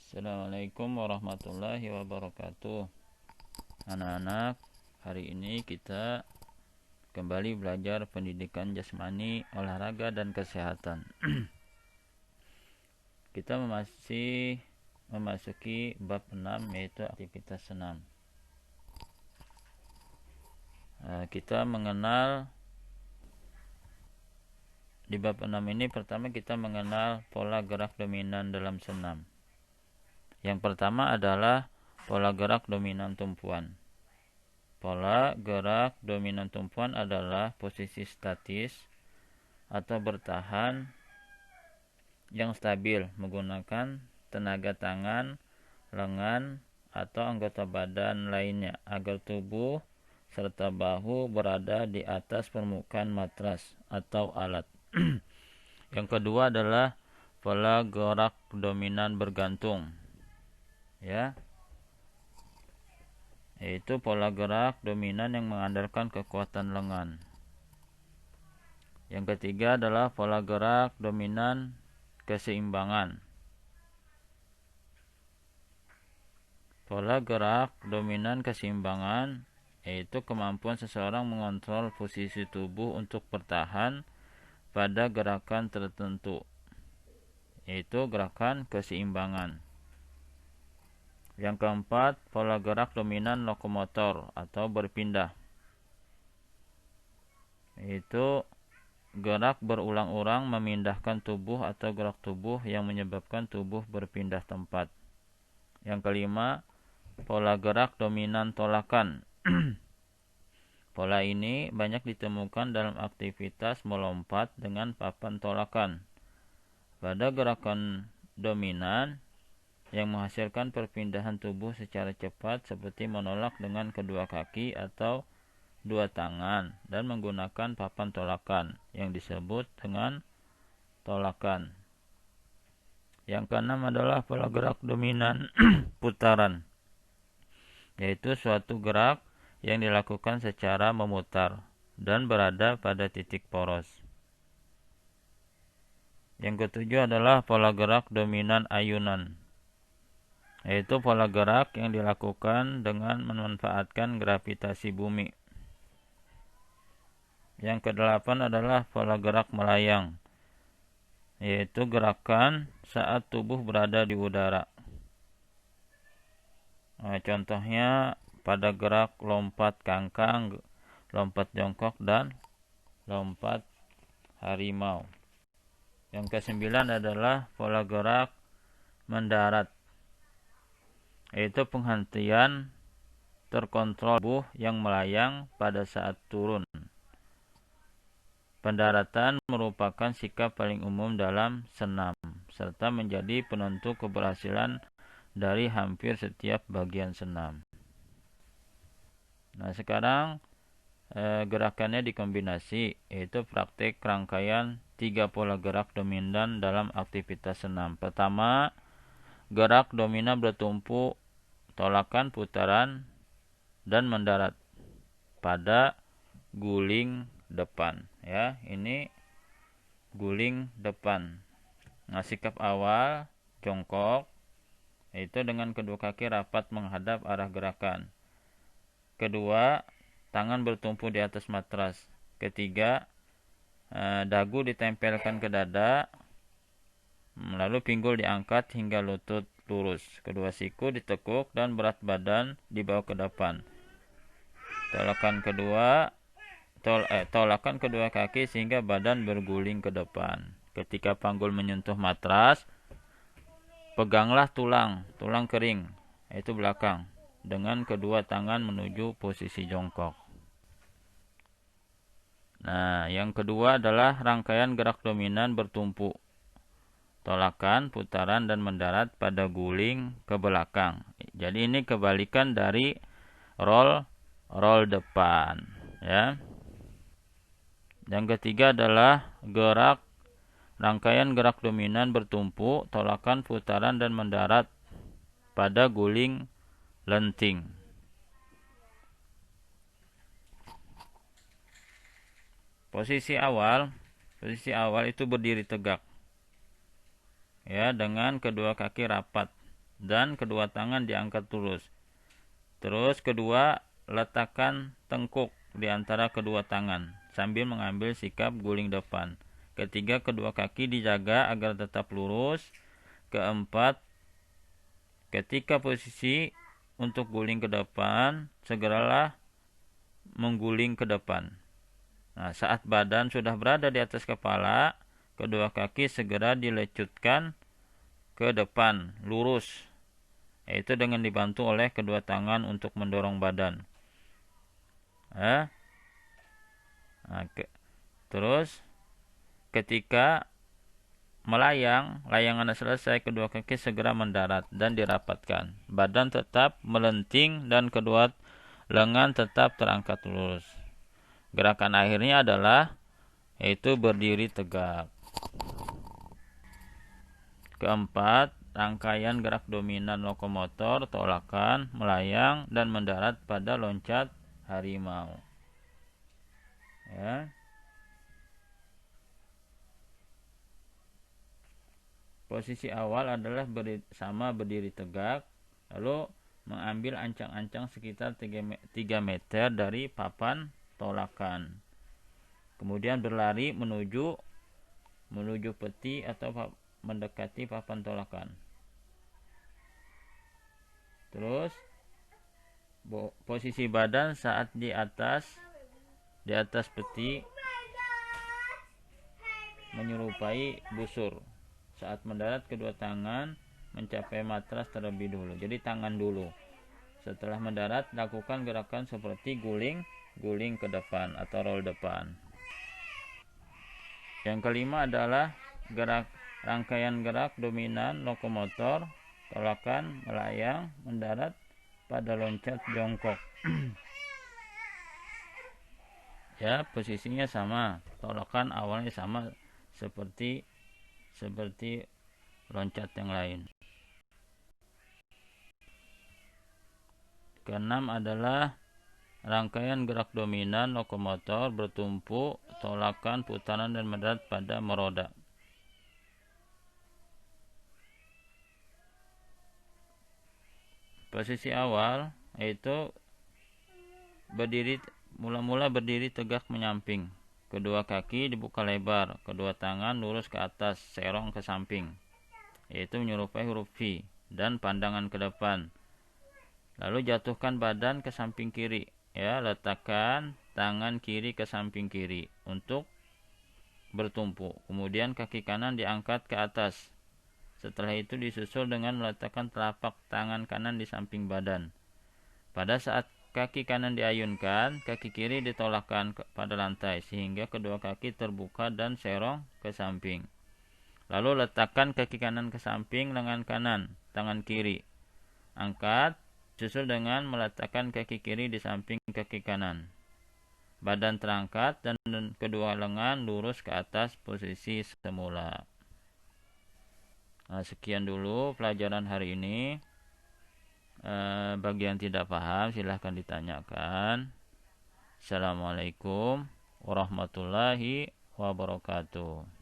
Assalamualaikum warahmatullahi wabarakatuh. Anak-anak, hari ini kita kembali belajar pendidikan jasmani, olahraga, dan kesehatan. Kita masih memasuki bab 6, yaitu aktivitas senam. Kita mengenal di bab 6 ini, pertama kita mengenal pola gerak dominan dalam senam. Yang pertama adalah pola gerak dominan tumpuan. Pola gerak dominan tumpuan adalah posisi statis atau bertahan yang stabil menggunakan tenaga tangan, lengan, atau anggota badan lainnya agar tubuh serta bahu berada di atas permukaan matras atau alat. Yang kedua adalah pola gerak dominan bergantung. Yaitu pola gerak dominan yang mengandalkan kekuatan lengan. Yang ketiga adalah pola gerak dominan keseimbangan. Pola gerak dominan keseimbangan yaitu kemampuan seseorang mengontrol posisi tubuh untuk bertahan pada gerakan tertentu, yaitu gerakan keseimbangan. Yang keempat, pola gerak dominan lokomotor atau berpindah, yaitu gerak berulang-ulang memindahkan tubuh atau gerak tubuh yang menyebabkan tubuh berpindah tempat. Yang kelima, pola gerak dominan tolakan. Pola ini banyak ditemukan dalam aktivitas melompat dengan papan tolakan. Pada gerakan dominan yang menghasilkan perpindahan tubuh secara cepat seperti menolak dengan kedua kaki atau dua tangan dan menggunakan papan tolakan yang disebut dengan tolakan. Yang keenam adalah pola gerak dominan putaran, yaitu suatu gerak yang dilakukan secara memutar dan berada pada titik poros. Yang ketujuh adalah pola gerak dominan ayunan, yaitu pola gerak yang dilakukan dengan memanfaatkan gravitasi bumi. Yang kedelapan adalah pola gerak melayang, yaitu gerakan saat tubuh berada di udara. Contohnya pada gerak lompat kangkang, lompat jongkok, dan lompat harimau. Yang kesembilan adalah pola gerak mendarat, yaitu penghentian terkontrol tubuh yang melayang pada saat turun. Pendaratan merupakan sikap paling umum dalam senam, serta menjadi penentu keberhasilan dari hampir setiap bagian senam. Nah, sekarang gerakannya dikombinasi, yaitu praktik rangkaian 3 pola gerak dominan dalam aktivitas senam. Pertama, gerak dominan bertumpu, tolakan, putaran, dan mendarat pada guling depan. Ini guling depan. Nah, sikap awal jongkok, yaitu dengan kedua kaki rapat menghadap arah gerakan. Kedua, tangan bertumpu di atas matras. Ketiga, dagu ditempelkan ke dada, lalu pinggul diangkat hingga lutut lurus. Kedua siku ditekuk dan berat badan dibawa ke depan. Tolakan kedua kaki sehingga badan berguling ke depan. Ketika panggul menyentuh matras, peganglah tulang kering, yaitu belakang, dengan kedua tangan menuju posisi jongkok. Nah, yang kedua adalah rangkaian gerak dominan bertumpu, tolakan, putaran, dan mendarat pada guling ke belakang. Jadi ini kebalikan dari roll depan, Yang ketiga adalah rangkaian gerak dominan bertumpu, tolakan, putaran, dan mendarat pada guling lenting. Posisi awal itu berdiri tegak, dengan kedua kaki rapat dan kedua tangan diangkat lurus. Terus kedua, letakkan tengkuk di antara kedua tangan sambil mengambil sikap guling depan. Ketiga, kedua kaki dijaga agar tetap lurus. Keempat, ketika posisi untuk guling ke depan, segeralah mengguling ke depan. Nah, saat badan sudah berada di atas kepala, kedua kaki segera dilecutkan ke depan, lurus, yaitu dengan dibantu oleh kedua tangan untuk mendorong badan. Terus ketika melayang, layangan selesai, kedua kaki segera mendarat dan dirapatkan. Badan tetap melenting dan kedua lengan tetap terangkat lurus. Gerakan akhirnya adalah yaitu berdiri tegak. Keempat, rangkaian gerak dominan lokomotor, tolakan, melayang, dan mendarat pada loncat harimau. Ya. Posisi awal adalah berdiri tegak, lalu mengambil ancang-ancang sekitar 3 meter dari papan tolakan. Kemudian berlari menuju peti atau mendekati papan tolakan. Terus posisi badan saat di atas peti menyerupai busur. Saat mendarat, kedua tangan mencapai matras terlebih dulu. Jadi tangan dulu. Setelah mendarat, lakukan gerakan seperti guling ke depan atau roll depan. Yang kelima adalah rangkaian gerak dominan lokomotor, tolakan, melayang, mendarat pada loncat jongkok. Ya, posisinya sama. Tolakan awalnya sama seperti loncat yang lain. Keenam adalah rangkaian gerak dominan lokomotor bertumpu, tolakan, putaran, dan mendarat pada meroda. Posisi awal yaitu mula-mula berdiri tegak menyamping. Kedua kaki dibuka lebar, kedua tangan lurus ke atas, serong ke samping, yaitu menyerupai huruf V, dan pandangan ke depan. Lalu jatuhkan badan ke samping kiri, ya, letakkan tangan kiri ke samping kiri untuk bertumpu. Kemudian kaki kanan diangkat ke atas. Setelah itu disusul dengan meletakkan telapak tangan kanan di samping badan. Pada saat kaki kanan diayunkan, kaki kiri ditolakkan pada lantai sehingga kedua kaki terbuka dan serong ke samping. Lalu letakkan kaki kanan ke samping lengan kanan, tangan kiri. Angkat, susul dengan meletakkan kaki kiri di samping kaki kanan. Badan terangkat dan kedua lengan lurus ke atas posisi semula. Nah, sekian dulu pelajaran hari ini. Bagi yang tidak paham silahkan ditanyakan. Assalamualaikum warahmatullahi wabarakatuh.